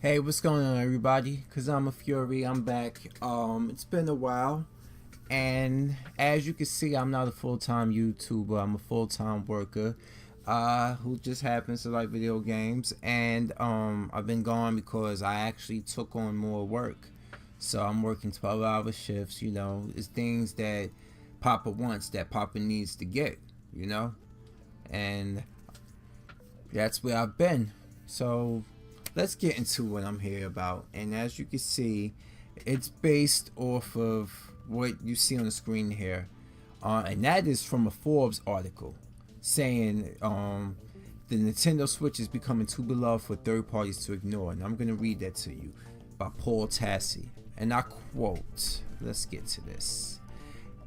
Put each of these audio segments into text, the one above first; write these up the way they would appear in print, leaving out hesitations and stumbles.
Hey, what's going on, everybody? Cause I'm a Fury. I'm back. It's been a while, and as you can see, I'm not a full-time YouTuber. I'm a full-time worker, who just happens to like video games. And I've been gone because I actually took on more work. So I'm working 12-hour shifts. It's things that Papa wants that Papa needs to get. You know, and that's where I've been. So let's get into what I'm here about. And as you can see, it's based off of what you see on the screen here. And that is from a Forbes article saying the Nintendo Switch is becoming too beloved for third parties to ignore. And I'm going to read that to you by Paul Tassi. And I quote, let's get to this.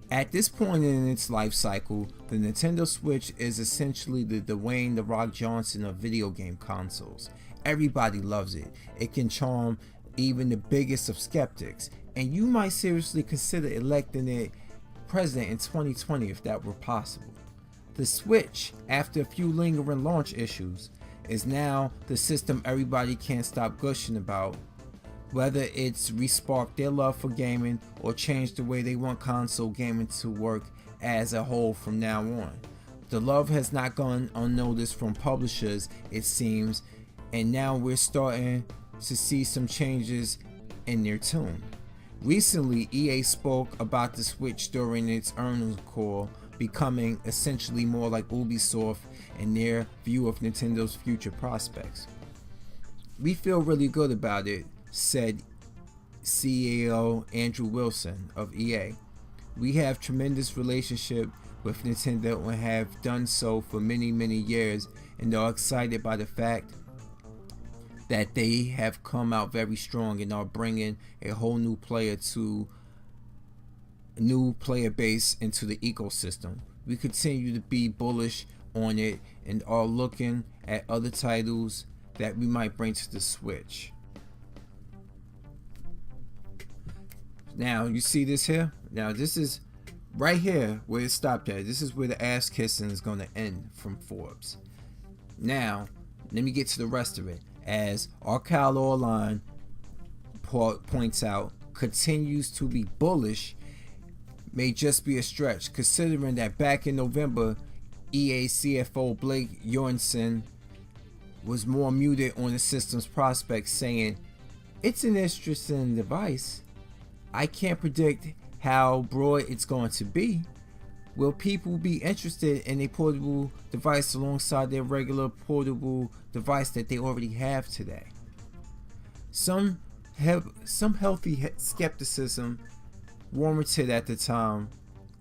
At this point in its life cycle, the Nintendo Switch is essentially the Dwayne "The Rock" Johnson of video game consoles. Everybody loves it. It can charm even the biggest of skeptics, and you might seriously consider electing it president in 2020 if that were possible. The Switch, after a few lingering launch issues, is now the system everybody can't stop gushing about, whether it's resparked their love for gaming or changed the way they want console gaming to work as a whole from now on. The love has not gone unnoticed from publishers, it seems, and now we're starting to see some changes in their tune. Recently, EA spoke about the Switch during its earnings call, becoming essentially more like Ubisoft in their view of Nintendo's future prospects. "We feel really good about it," said CEO Andrew Wilson of EA. "We have tremendous relationship with Nintendo and have done so for many years, and are excited by the fact that they have come out very strong and are bringing a whole new player base into the ecosystem. We continue to be bullish on it and are looking at other titles that we might bring to the Switch." Now, you see this here? Now, this is right here where it stopped at. This is where the ass kissing is going to end from Forbes. Now, let me get to the rest of it. As Arcal Online points out, continues to be bullish may just be a stretch, considering that back in November, EA CFO Blake Jorgensen was more muted on the system's prospects, saying, "It's an interesting device. I can't predict how broad it's going to be. Will people be interested in a portable device alongside their regular portable device that they already have today?" Some healthy skepticism warranted at the time,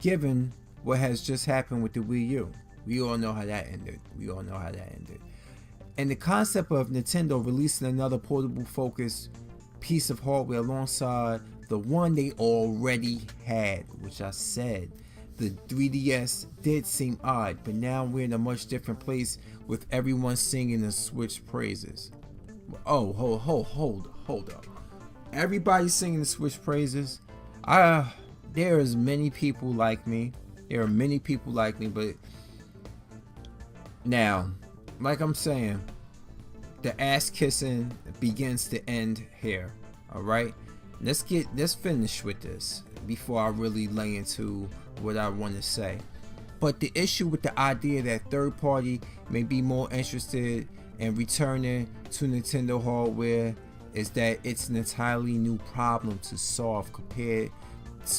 given what has just happened with the Wii U. We all know how that ended. And the concept of Nintendo releasing another portable focused piece of hardware alongside the one they already had, which I said, the 3DS, did seem odd, but now we're in a much different place with everyone singing the Switch praises. Oh, hold up. Everybody's singing the Switch praises. There are many people like me, but now, like I'm saying, the ass kissing begins to end here. Alright? Let's finish with this before I really lay into what I want to say. But the issue with the idea that third party may be more interested in returning to Nintendo hardware is that it's an entirely new problem to solve compared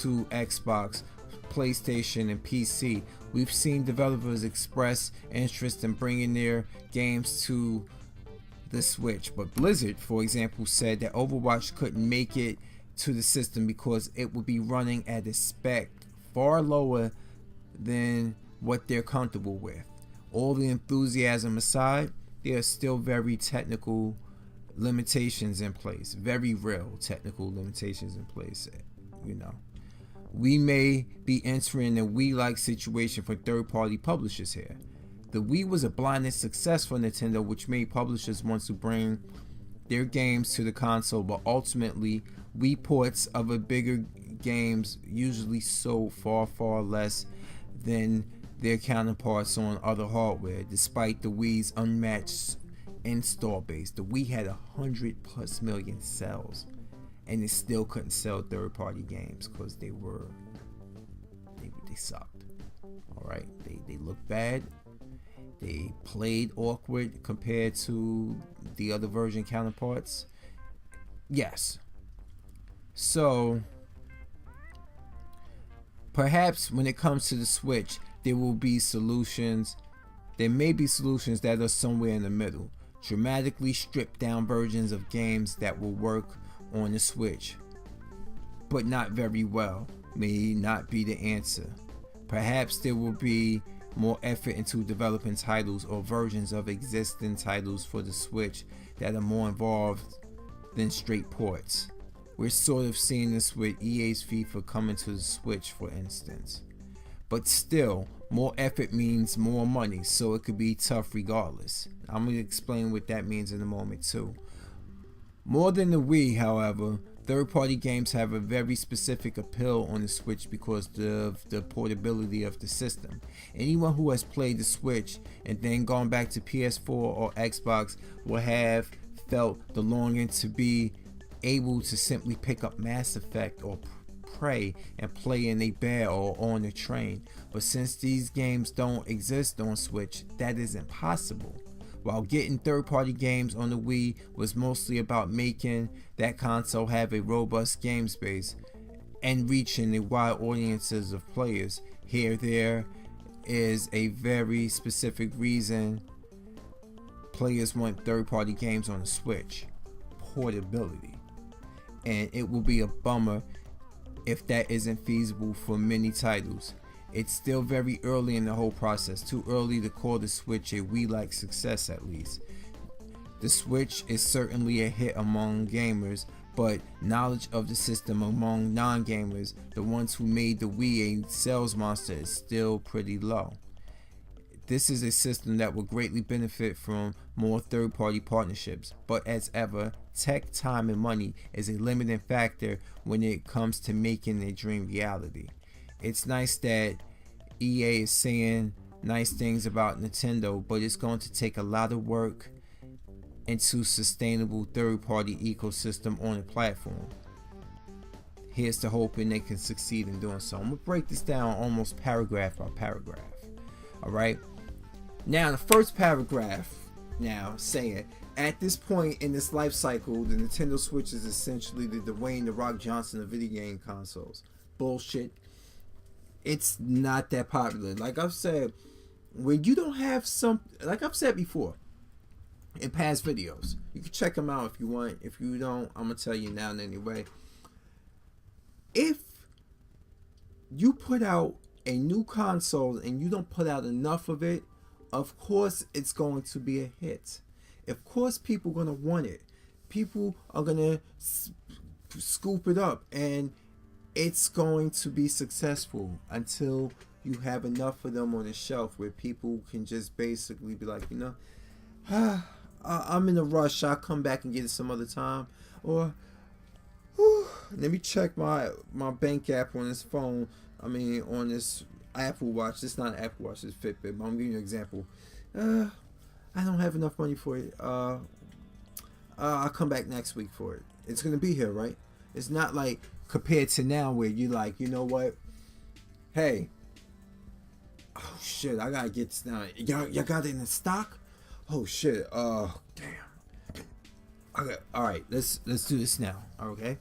to Xbox, PlayStation, and PC. We've seen developers express interest in bringing their games to the Switch, but Blizzard, for example, said that Overwatch couldn't make it to the system because it would be running at a spec far lower than what they're comfortable with. All the enthusiasm aside, there are still very technical limitations in place, very real technical limitations in place. We may be entering a Wii-like situation for third-party publishers here. The Wii was a blinded success for Nintendo, which made publishers want to bring their games to the console, but ultimately, Wii ports of a bigger games usually sold far less than their counterparts on other hardware, despite the Wii's unmatched install base. The Wii had 100+ million sales, and it still couldn't sell third-party games because they sucked. All right, they looked bad. They played awkward compared to the other version counterparts. Yes. So perhaps when it comes to the Switch, there will be solutions. There may be solutions that are somewhere in the middle. Dramatically stripped down versions of games that will work on the Switch, but not very well, may not be the answer. Perhaps there will be more effort into developing titles or versions of existing titles for the Switch that are more involved than straight ports. We're sort of seeing this with EA's FIFA coming to the Switch, for instance. But still, more effort means more money, so it could be tough regardless. I'm going to explain what that means in a moment too. More than the Wii, however, third-party games have a very specific appeal on the Switch because of the portability of the system. Anyone who has played the Switch and then gone back to PS4 or Xbox will have felt the longing to be able to simply pick up Mass Effect or Prey and play in a bed or on a train. But since these games don't exist on Switch, that isn't possible. While getting third-party games on the Wii was mostly about making that console have a robust game space and reaching a wide audiences of players, here there is a very specific reason players want third-party games on the Switch: portability. And it will be a bummer if that isn't feasible for many titles. It's still very early in the whole process, too early to call the Switch a Wii-like success at least. The Switch is certainly a hit among gamers, but knowledge of the system among non-gamers, the ones who made the Wii a sales monster, is still pretty low. This is a system that will greatly benefit from more third-party partnerships, but as ever, tech, time, and money is a limiting factor when it comes to making a dream reality. It's nice that EA is saying nice things about Nintendo, but it's going to take a lot of work into sustainable third-party ecosystem on the platform. Here's to hoping they can succeed in doing so. I'm going to break this down almost paragraph by paragraph. Alright? Now, the first paragraph now saying, at this point in this life cycle, the Nintendo Switch is essentially the Dwayne "The Rock" Johnson of video game consoles. Bullshit. It's not that popular. Like I've said, when you don't have some, like I've said before in past videos, you can check them out if you want. If you don't, I'm gonna tell you now anyway. If you put out a new console and you don't put out enough of it, of course it's going to be a hit. Of course people are gonna want it. People are gonna scoop it up, and it's going to be successful until you have enough of them on the shelf where people can just basically be like, you know, I'm in a rush, I'll come back and get it some other time. Or, let me check my bank app on this phone. I mean, on this Apple Watch. It's not an Apple Watch, it's Fitbit, but I'm giving you an example. I don't have enough money for it. I'll come back next week for it. It's going to be here, right? It's not like compared to now where you like, you know what? Hey, oh shit, I gotta get this now. Y'all got it in the stock? Oh shit, damn. Okay, alright, let's do this now, okay?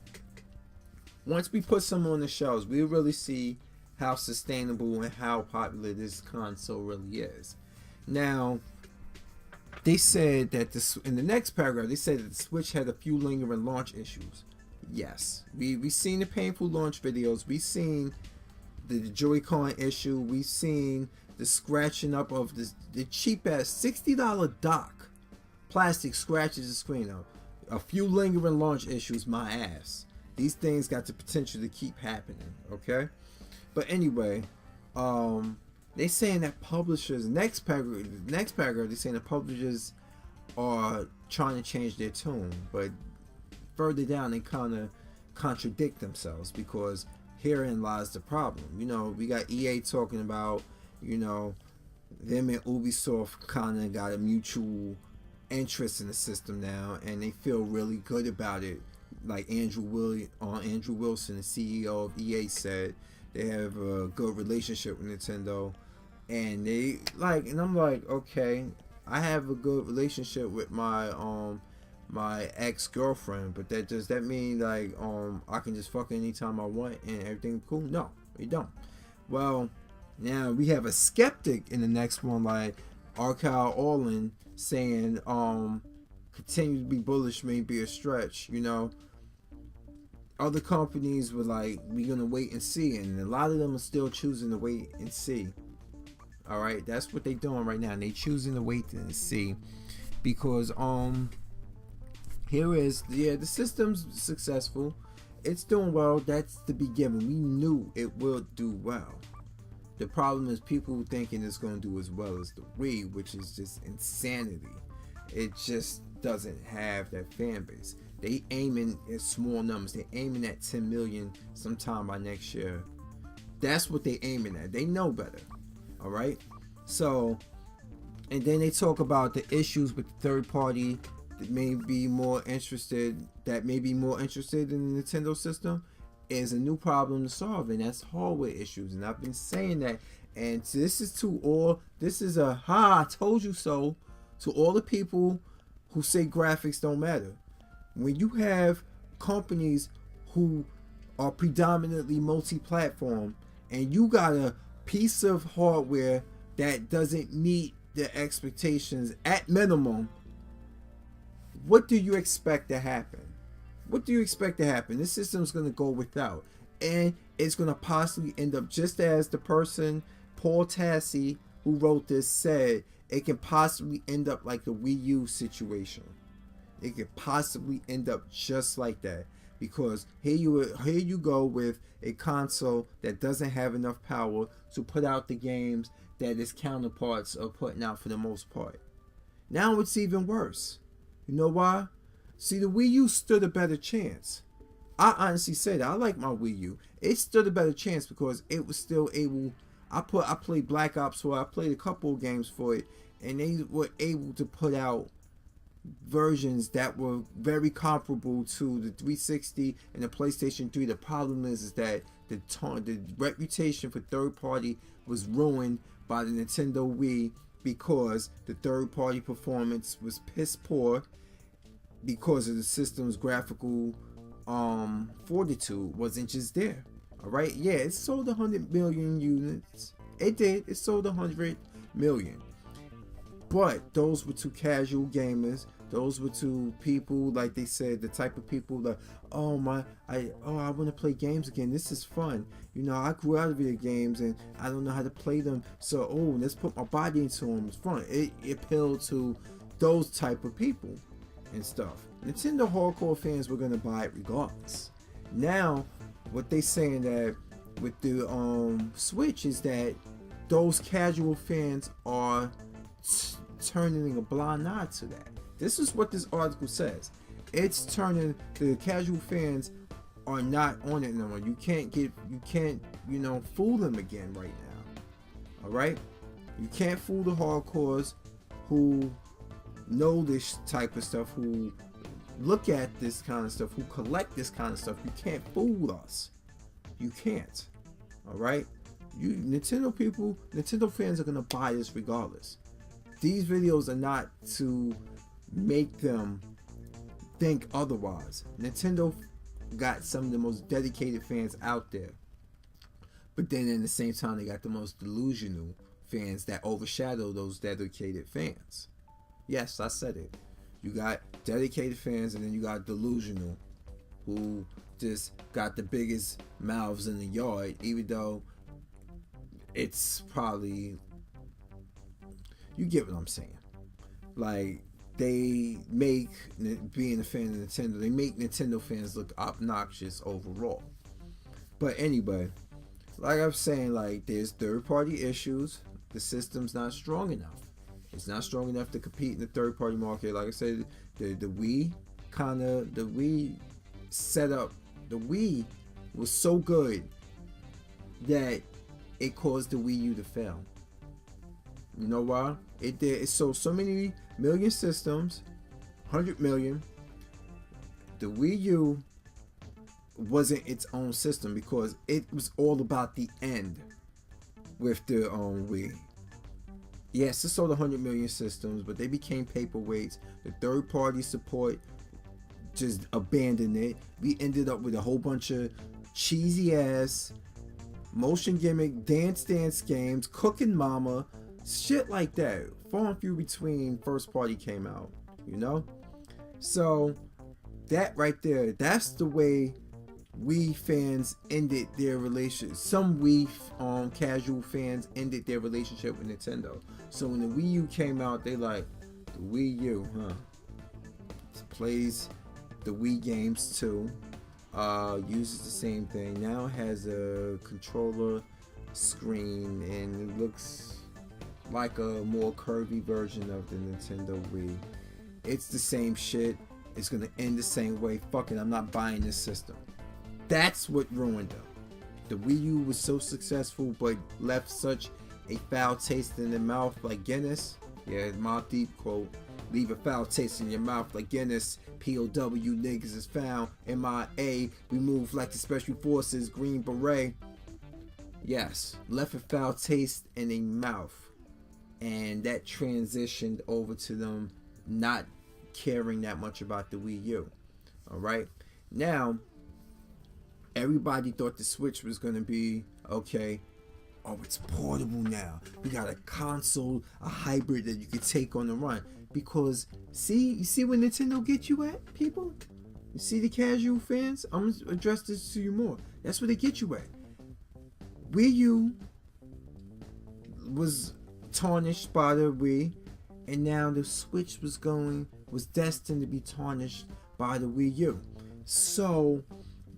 Once we put some on the shelves, we'll really see how sustainable and how popular this console really is. Now, they said that this, in the next paragraph, they said that the Switch had a few lingering launch issues. Yes, we've seen the painful launch videos. We've seen the Joy-Con issue. We've seen the scratching up of the cheap ass $60 dock. Plastic scratches the screen up. A few lingering launch issues, my ass. These things got the potential to keep happening, okay? But anyway, they saying that publishers, next paragraph, they saying that publishers are trying to change their tune, but further down they kind of contradict themselves, because herein lies the problem. You know, we got EA talking about, you know, them and Ubisoft kind of got a mutual interest in the system now, and they feel really good about it. Like Andrew Wilson, the CEO of EA, said they have a good relationship with Nintendo, and they like, and I'm like, okay, I have a good relationship with my ex-girlfriend, but does that mean like I can just fuck anytime I want and everything cool? No, we don't. Well, now we have a skeptic in the next one, like Arkyle Orland, saying continue to be bullish may be a stretch. Other companies were like, we're gonna wait and see, and a lot of them are still choosing to wait and see. All right, that's what they're doing right now. They choosing to wait and see because here is the system's successful. It's doing well. That's to be given. We knew it will do well. The problem is people thinking it's going to do as well as the Wii, which is just insanity. It just doesn't have that fan base. They aiming at small numbers. They aiming at 10 million sometime by next year. That's what they aiming at. They know better. All right. So, and then they talk about the issues with the third party that may be more interested in the Nintendo system. Is a new problem to solve, and that's hardware issues. And I've been saying that, and this is a I told you so to all the people who say graphics don't matter. When you have companies who are predominantly multi-platform, and you got a piece of hardware that doesn't meet the expectations at minimum, what do you expect to happen? What do you expect to happen? This system's going to go without. And it's going to possibly end up just as the person, Paul Tassi, who wrote this, said, it can possibly end up like the Wii U situation. It could possibly end up just like that. Because here you go with a console that doesn't have enough power to put out the games that its counterparts are putting out for the most part. Now it's even worse. You know why? See, the Wii U stood a better chance. I honestly say that. I like my Wii U. It stood a better chance because it was still able. I played Black Ops 4. I played a couple of games for it, and they were able to put out versions that were very comparable to the 360 and the PlayStation 3. The problem is that the reputation for third party was ruined by the Nintendo Wii because the third party performance was piss poor. Because of the system's graphical fortitude wasn't just there. Alright, yeah, it sold 100 million units. It did, it sold 100 million. But those were to casual gamers. Those were to people, like they said, the type of people that, I want to play games again. This is fun. I grew out of video games and I don't know how to play them. So, let's put my body into them. It's fun. It appealed to those type of people and stuff. Nintendo hardcore fans were gonna buy it regardless. Now, what they saying that with the Switch is that those casual fans are turning a blind eye to that. This is what this article says. It's turning the casual fans are not on it no more. You can't fool them again right now. All right, you can't fool the hardcores who know this type of stuff, who look at this kind of stuff, who collect this kind of stuff. You can't fool us. You can't. All right, Nintendo fans are gonna buy this regardless. These videos are not to make them think otherwise. Nintendo got some of the most dedicated fans out there, but then at the same time they got the most delusional fans that overshadow those dedicated fans. Yes, I said it. You got dedicated fans, and then you got delusional, who just got the biggest mouths in the yard, even though it's probably, you get what I'm saying. Like, they make being a fan of Nintendo, they make Nintendo fans look obnoxious overall. But anyway, like I'm saying, like, there's third-party issues. The system's not strong enough. It's not strong enough to compete in the third-party market. Like I said, the Wii setup, the Wii was so good that it caused the Wii U to fail. You know why? It sold so many million systems, 100 million. The Wii U wasn't its own system because it was all about the end with the Wii. Yes, it sold 100 million systems, but they became paperweights. The third party support just abandoned it. We ended up with a whole bunch of cheesy ass motion gimmick dance games, Cooking Mama, shit like that. Far and few between first party came out, you know? So that right there, that's the way Wii fans ended their relationship. Some Wii casual fans ended their relationship with Nintendo. So when the Wii U came out, they like, the Wii U, huh? It plays the Wii games too. Uses the same thing. Now it has a controller screen and it looks like a more curvy version of the Nintendo Wii. It's the same shit. It's gonna end the same way. Fuck it, I'm not buying this system. That's what ruined them. The Wii U was so successful but left such a foul taste in the mouth like Guinness. Yeah, Mobb Deep quote. Leave a foul taste in your mouth like Guinness. POW niggas is found. MIA. We move like the Special Forces. Green Beret. Yes, left a foul taste in a mouth. And that transitioned over to them not caring that much about the Wii U. Alright? Now, everybody thought the Switch was going to be, okay, oh, it's portable now. We got a console, a hybrid that you can take on the run. Because, you see where Nintendo get you at, people? You see the casual fans? I'm going to address this to you more. That's where they get you at. Wii U was tarnished by the Wii, and now the Switch was destined to be tarnished by the Wii U. So,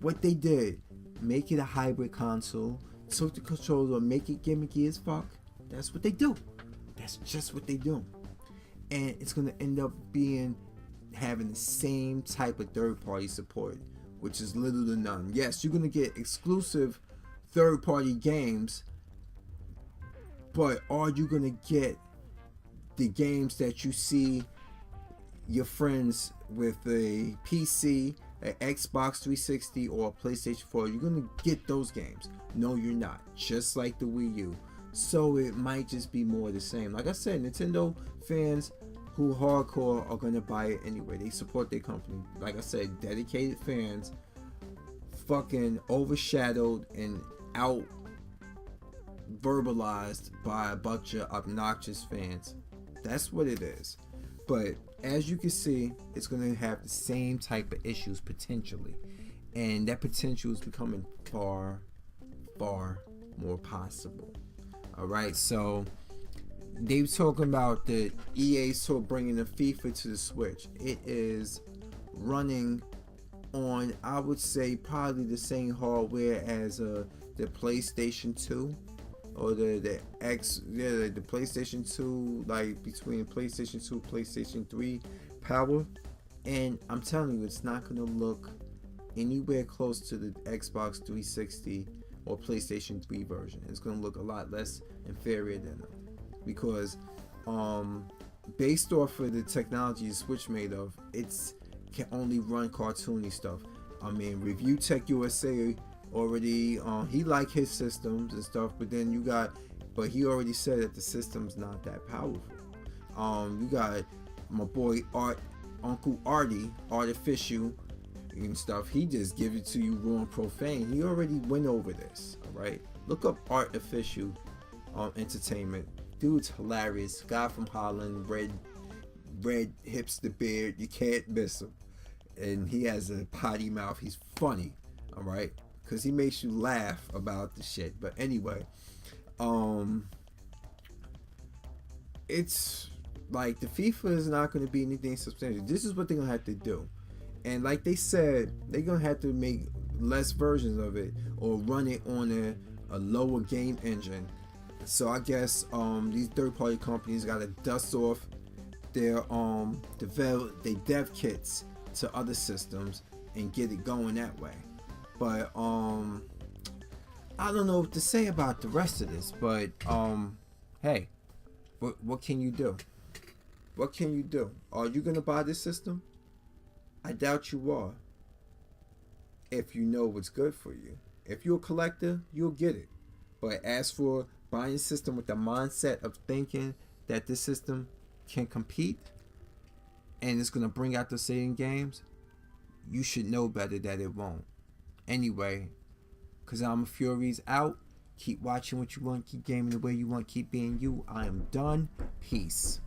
what they did, make it a hybrid console, took the controller, make it gimmicky as fuck. That's what they do. That's just what they do. And it's gonna end up having the same type of third party support, which is little to none. Yes, you're gonna get exclusive third party games, but are you gonna get the games that you see your friends with a PC, an Xbox 360 or a PlayStation 4? You're gonna get those games. No, you're not. Just like the Wii U. So it might just be more of the same. Like I said, Nintendo fans who hardcore are gonna buy it anyway. They support their company. Like I said, dedicated fans fucking overshadowed and out verbalized by a bunch of obnoxious fans. That's what it is. But as you can see, it's going to have the same type of issues potentially. And that potential is becoming far, far more possible. Alright, so they were talking about the EA sort of bringing the FIFA to the Switch. It is running on, I would say, probably the same hardware as the PlayStation 2. Or the PlayStation 2, like between PlayStation 2 PlayStation 3 power. And I'm telling you, it's not going to look anywhere close to the Xbox 360 or PlayStation 3 version. It's going to look a lot less inferior than them. Because based off of the technology the Switch made of, it's can only run cartoony stuff. I mean, Review Tech USA already he liked his systems and stuff, but he already said that the system's not that powerful. You got my boy Uncle Artificial and stuff. He just give it to you raw and profane. He already went over this. All right, look up Artificial Entertainment. Dude's hilarious. Guy from Holland, red hipster beard. You can't miss him. And he has a potty mouth. He's funny. All right. Because he makes you laugh about the shit. But anyway, it's like the FIFA is not going to be anything substantial. This is what they're going to have to do. And like they said, they're going to have to make less versions of it or run it on a lower game engine. So I guess these third-party companies got to dust off their dev kits to other systems and get it going that way. But I don't know what to say about the rest of this, but hey, What can you do? What can you do? Are you gonna buy this system? I doubt you are. If you know what's good for you. If you're a collector, you'll get it. But as for buying a system with the mindset of thinking that this system can compete and it's gonna bring out the same games, you should know better that it won't. Anyway, cause I'm Fury's out. Keep watching what you want, keep gaming the way you want, keep being you. I am done. Peace.